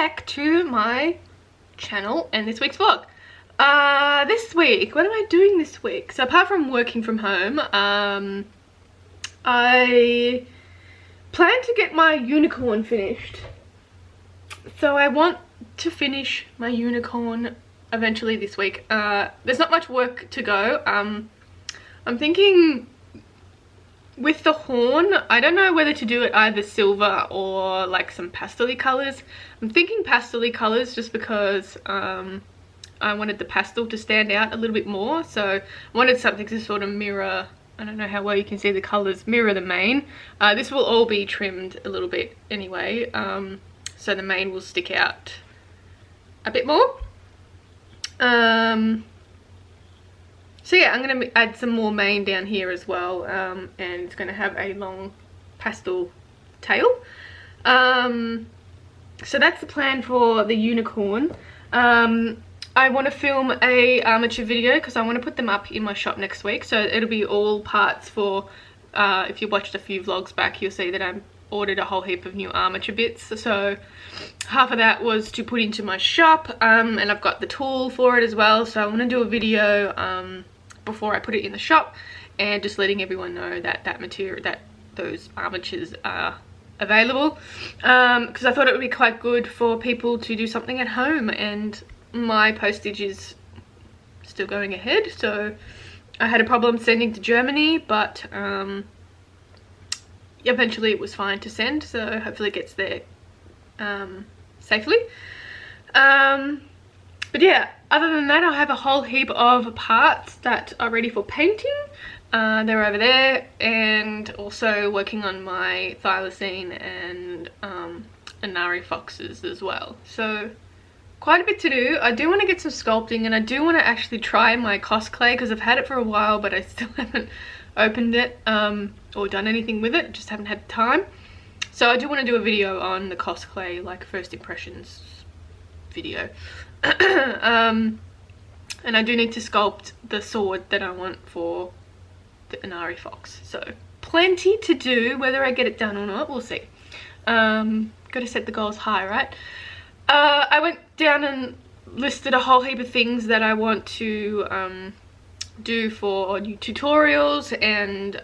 back to my channel and this week's vlog. This week, what am I doing this week? So apart from working from home, I plan to get my unicorn finished. So I want to finish my unicorn eventually this week. There's not much work to go. I'm thinking with the horn, I don't know whether to do it either silver or like some pastel-y colours. I'm thinking pastel-y colours just because I wanted the pastel to stand out a little bit more. So I wanted something to sort of mirror, I don't know how well you can see the colours, mirror the mane. This will all be trimmed a little bit anyway, so the mane will stick out a bit more. So yeah, I'm going to add some more mane down here as well, and it's going to have a long pastel tail. So that's the plan for the unicorn. I want to film a armature video because I want to put them up in my shop next week. So it'll be all parts for, if you watched a few vlogs back, you'll see that I ordered a whole heap of new armature bits. So half of that was to put into my shop, and I've got the tool for it as well. So I want to do a video before I put it in the shop and just letting everyone know that those armatures are available, because I thought it would be quite good for people to do something at home, and my postage is still going ahead. So I had a problem sending to Germany, but eventually it was fine to send, so hopefully it gets there safely. But yeah, other than that, I have a whole heap of parts that are ready for painting. They're over there, and also working on my thylacine and Inari foxes as well. So quite a bit to do. I do want to get some sculpting, and I do want to actually try my cosplay because I've had it for a while, but I still haven't opened it or done anything with it. Just haven't had time. So I do want to do a video on the cosplay, like first impressions video. And I do need to sculpt the sword that I want for the Inari fox. So plenty to do. Whether I get it done or not, we'll see. Got to set the goals high, right? I went down and listed a whole heap of things that I want to do for new tutorials and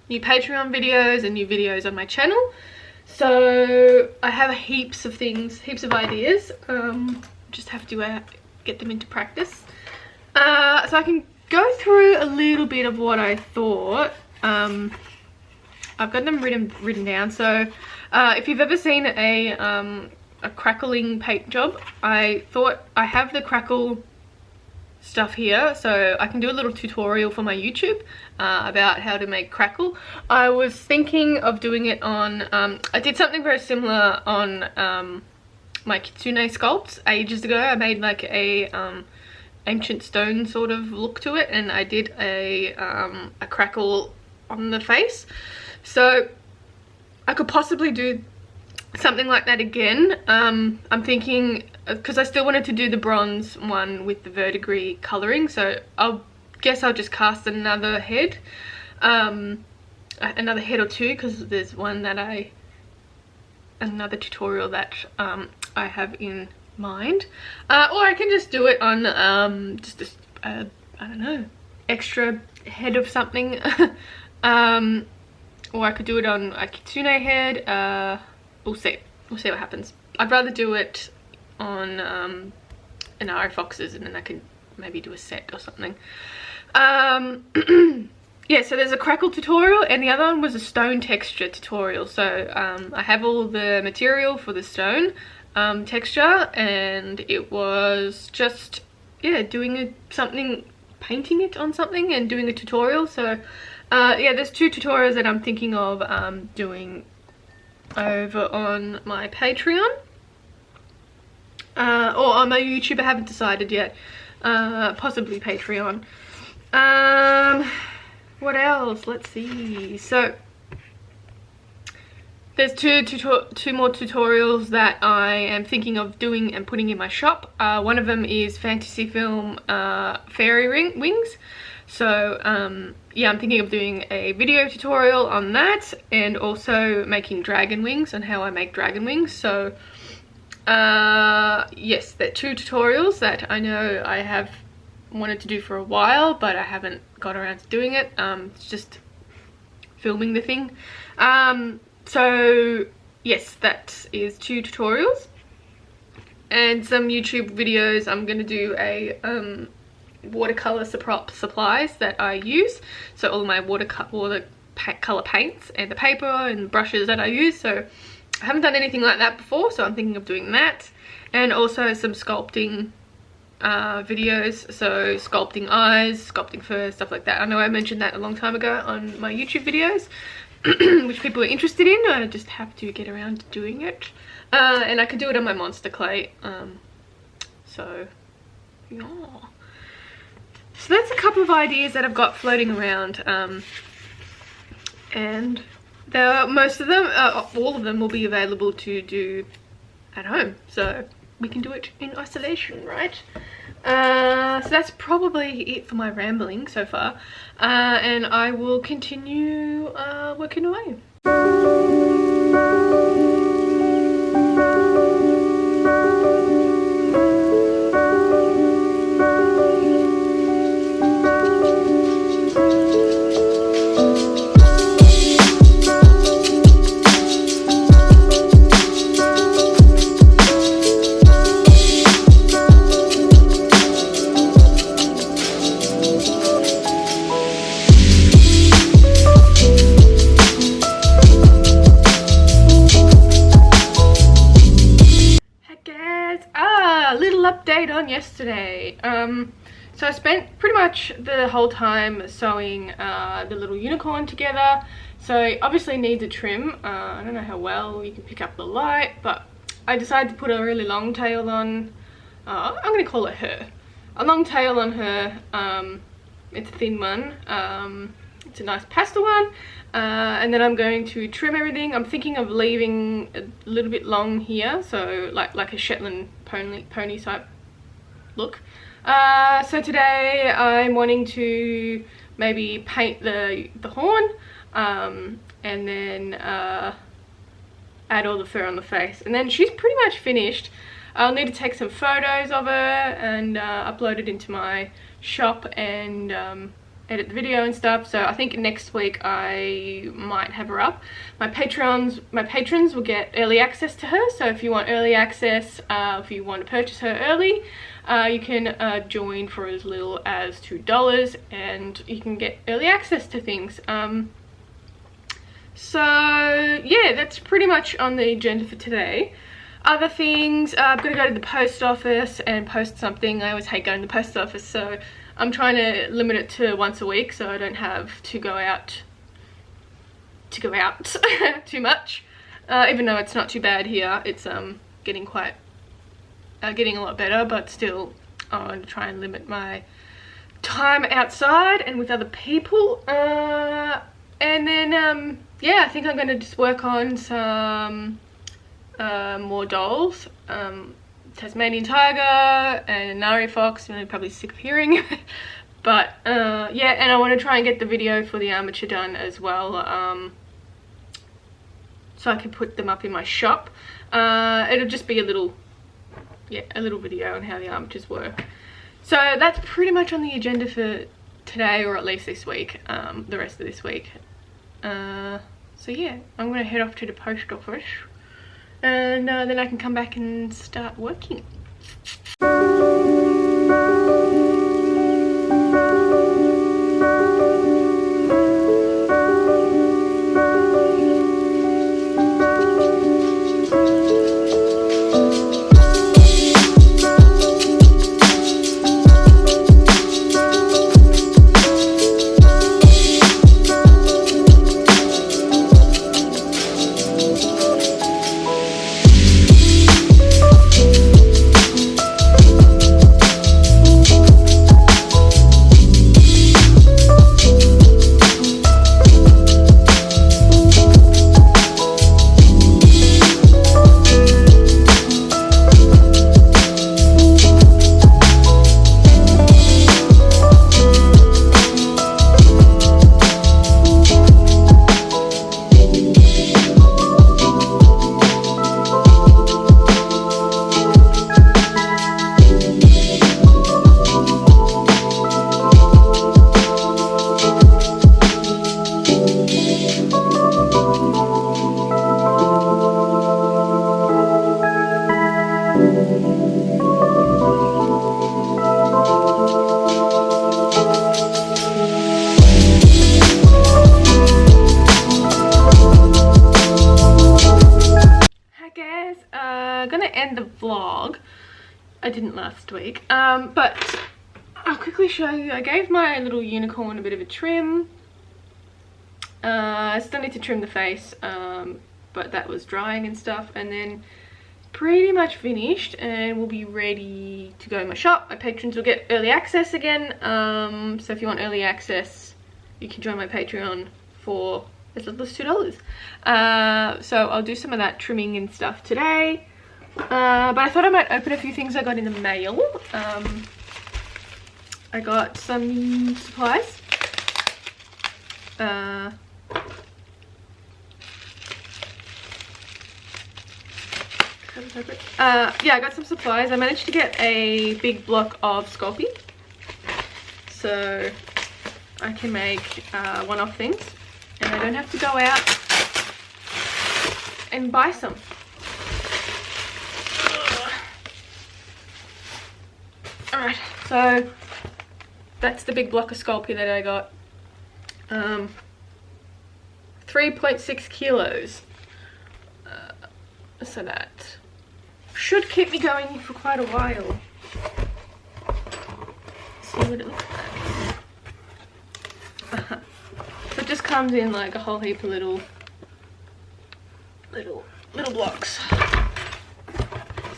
new Patreon videos and new videos on my channel. So I have heaps of things, heaps of ideas. Just have to get them into practice. So I can go through a little bit of what I thought. I've got them written down. So if you've ever seen a crackling paint job, I thought I have the crackle stuff here, so I can do a little tutorial for my YouTube about how to make crackle. I was thinking of doing it on, I did something very similar on my kitsune sculpts ages ago. I made like a ancient stone sort of look to it, and I did a crackle on the face. So I could possibly do something like that again. I'm thinking, because I still wanted to do the bronze one with the verdigris colouring, so I'll guess I'll just cast another head or two, because there's one that another tutorial that I have in mind, or I can just do it on just I don't know, extra head of something. Or I could do it on a kitsune head. We'll see what happens. I'd rather do it on Inari foxes, and then I could maybe do a set or something. Yeah, so there's a crackle tutorial, and the other one was a stone texture tutorial. So I have all the material for the stone texture, and it was just, yeah, doing something, painting it on something and doing a tutorial. So yeah, there's two tutorials that I'm thinking of doing over on my Patreon or on my YouTube. I haven't decided yet. Possibly Patreon. What else? Let's see. So there's two more tutorials that I am thinking of doing and putting in my shop. One of them is fantasy film fairy wings. So yeah, I'm thinking of doing a video tutorial on that, and also making dragon wings and how I make dragon wings. So yes, they're 2 tutorials that I know I have wanted to do for a while, but I haven't got around to doing it. It's just filming the thing. So yes, that is 2 tutorials and some YouTube videos. I'm gonna do a watercolor supplies that I use, so all my watercolor paints and the paper and the brushes that I use. So I haven't done anything like that before, so I'm thinking of doing that, and also some sculpting videos, so sculpting eyes, sculpting fur, stuff like that. I know I mentioned that a long time ago on my YouTube videos which people are interested in. I just have to get around to doing it, and I could do it on my monster clay. So yeah, so that's a couple of ideas that I've got floating around, and most of them, all of them will be available to do at home, so we can do it in isolation, right? So that's probably it for my rambling so far, and I will continue working away. Update on yesterday. So I spent pretty much the whole time sewing the little unicorn together. So it obviously needs a trim. I don't know how well you can pick up the light, but I decided to put a really long tail on. I'm going to call it her. A long tail on her. It's a thin one. It's a nice pastel one. And then I'm going to trim everything. I'm thinking of leaving a little bit long here, so like a Shetland pony type look. So today I'm wanting to maybe paint the horn, and then add all the fur on the face, and then she's pretty much finished. I'll need to take some photos of her and upload it into my shop and edit the video and stuff. So I think next week I might have her up. My patrons will get early access to her, so if you want early access, if you want to purchase her early, you can join for as little as $2 and you can get early access to things. So yeah, that's pretty much on the agenda for today. Other things, I'm gonna go to the post office and post something. I always hate going to the post office, so I'm trying to limit it to once a week so I don't have to go out too much. Even though it's not too bad here, it's getting a lot better, but still I want to try and limit my time outside and with other people. And then yeah, I think I'm going to just work on some more dolls. Tasmanian tiger and Nari fox, and I'm probably sick of hearing. But yeah, and I want to try and get the video for the armature done as well, so I can put them up in my shop. It'll just be a little video on how the armatures work. So that's pretty much on the agenda for today, or at least this week, the rest of this week. So yeah, I'm going to head off to the post office, and then I can come back and start working. I didn't last week. But I'll quickly show you. I gave my little unicorn a bit of a trim. I still need to trim the face, but that was drying and stuff. And then pretty much finished, and we'll be ready to go in my shop. My patrons will get early access again. So if you want early access, you can join my Patreon for as little as $2. So I'll do some of that trimming and stuff today. But I thought I might open a few things I got in the mail. I got some supplies. Yeah, I got some supplies. I managed to get a big block of Sculpey, so I can make one-off things, and I don't have to go out and buy some. Alright, so that's the big block of Sculpey that I got. 3.6 kilos. So that should keep me going for quite a while. See what it looks like. So it just comes in like a whole heap of little blocks.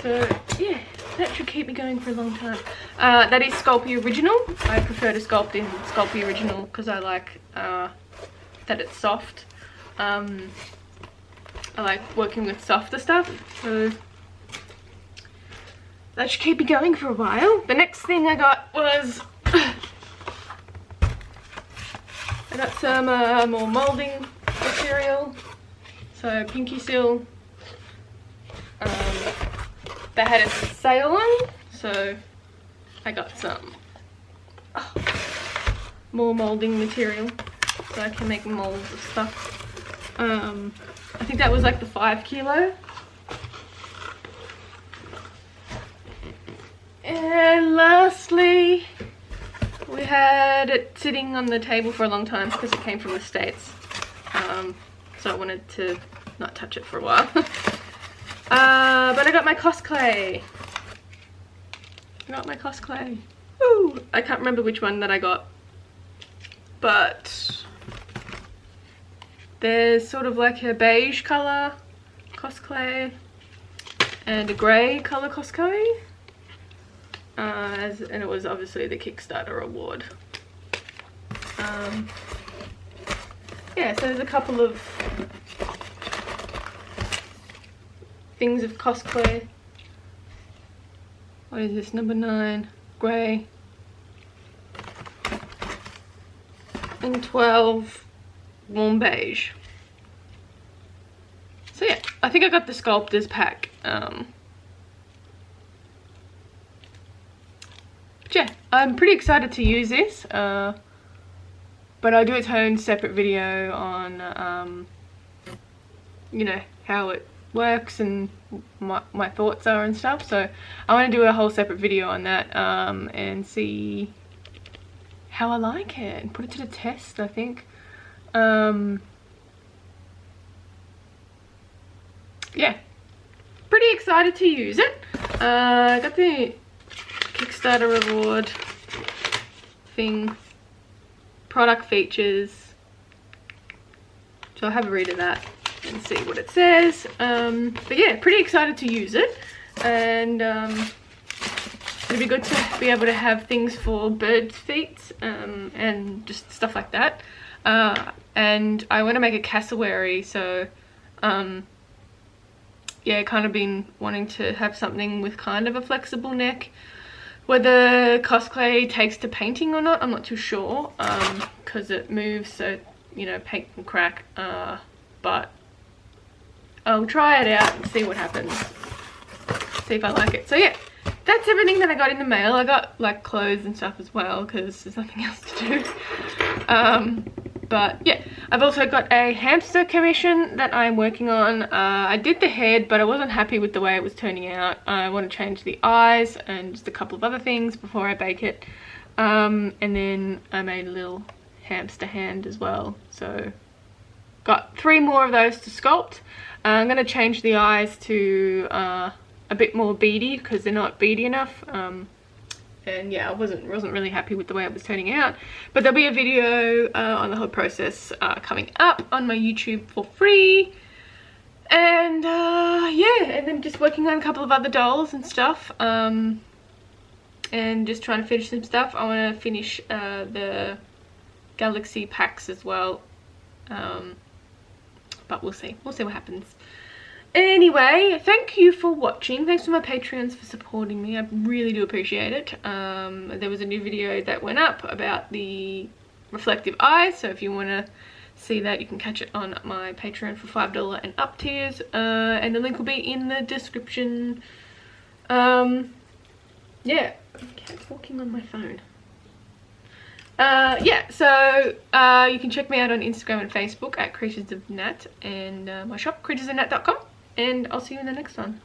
So yeah, that should keep me going for a long time. That is Sculpey Original. I prefer to sculpt in Sculpey Original because I like that it's soft. I like working with softer stuff, so that should keep me going for a while. The next thing I got was I got some more moulding material. So Pinky Seal, they had a sale on, so I got some more moulding material so I can make molds of stuff. I think that was like the 5 kilo. And lastly, we had it sitting on the table for a long time because it came from the States. So I wanted to not touch it for a while. But I got my Cosplay. Woo! I can't remember which one that I got, but there's sort of like a beige colour Cosplay and a grey colour Cosplay. And it was obviously the Kickstarter award. Yeah, so there's a couple of things of Cosplay. What is this? Number 9, grey, and 12 warm beige. So yeah, I think I got the sculptors pack. But yeah, I'm pretty excited to use this. But I'll do its own separate video on you know, how it works and my thoughts are and stuff. So I want to do a whole separate video on that and see how I like it and put it to the test, I think. Yeah, pretty excited to use it. I got the Kickstarter reward thing, product features, so I'll have a read of that and see what it says. But yeah, pretty excited to use it, and it'd be good to be able to have things for birds' feet and just stuff like that. And I want to make a cassowary, so yeah, kind of been wanting to have something with kind of a flexible neck. Whether Cosplay takes to painting or not, I'm not too sure, because it moves, so you know, paint can crack. But I'll try it out and see what happens, see if I like it. So yeah, that's everything that I got in the mail. I got like clothes and stuff as well because there's nothing else to do. But yeah, I've also got a hamster commission that I'm working on. I did the head, but I wasn't happy with the way it was turning out. I want to change the eyes and just a couple of other things before I bake it. And then I made a little hamster hand as well. So got 3 more of those to sculpt. I'm going to change the eyes to a a bit more beady because they're not beady enough. And yeah, I wasn't really happy with the way it was turning out. But there'll be a video on the whole process coming up on my YouTube for free. And yeah, and then just working on a couple of other dolls and stuff. And just trying to finish some stuff. I want to finish the Galaxy packs as well. But we'll see what happens. Anyway, thank you for watching. Thanks to my Patreons for supporting me. I really do appreciate it. There was a new video that went up about the reflective eye, so if you want to see that, you can catch it on my Patreon for $5 and up tiers, and the link will be in the description. Yeah, cat's walking on my phone. Yeah, so you can check me out on Instagram and Facebook at Creatures of Nat, and my shop creaturesofnat.com, and I'll see you in the next one.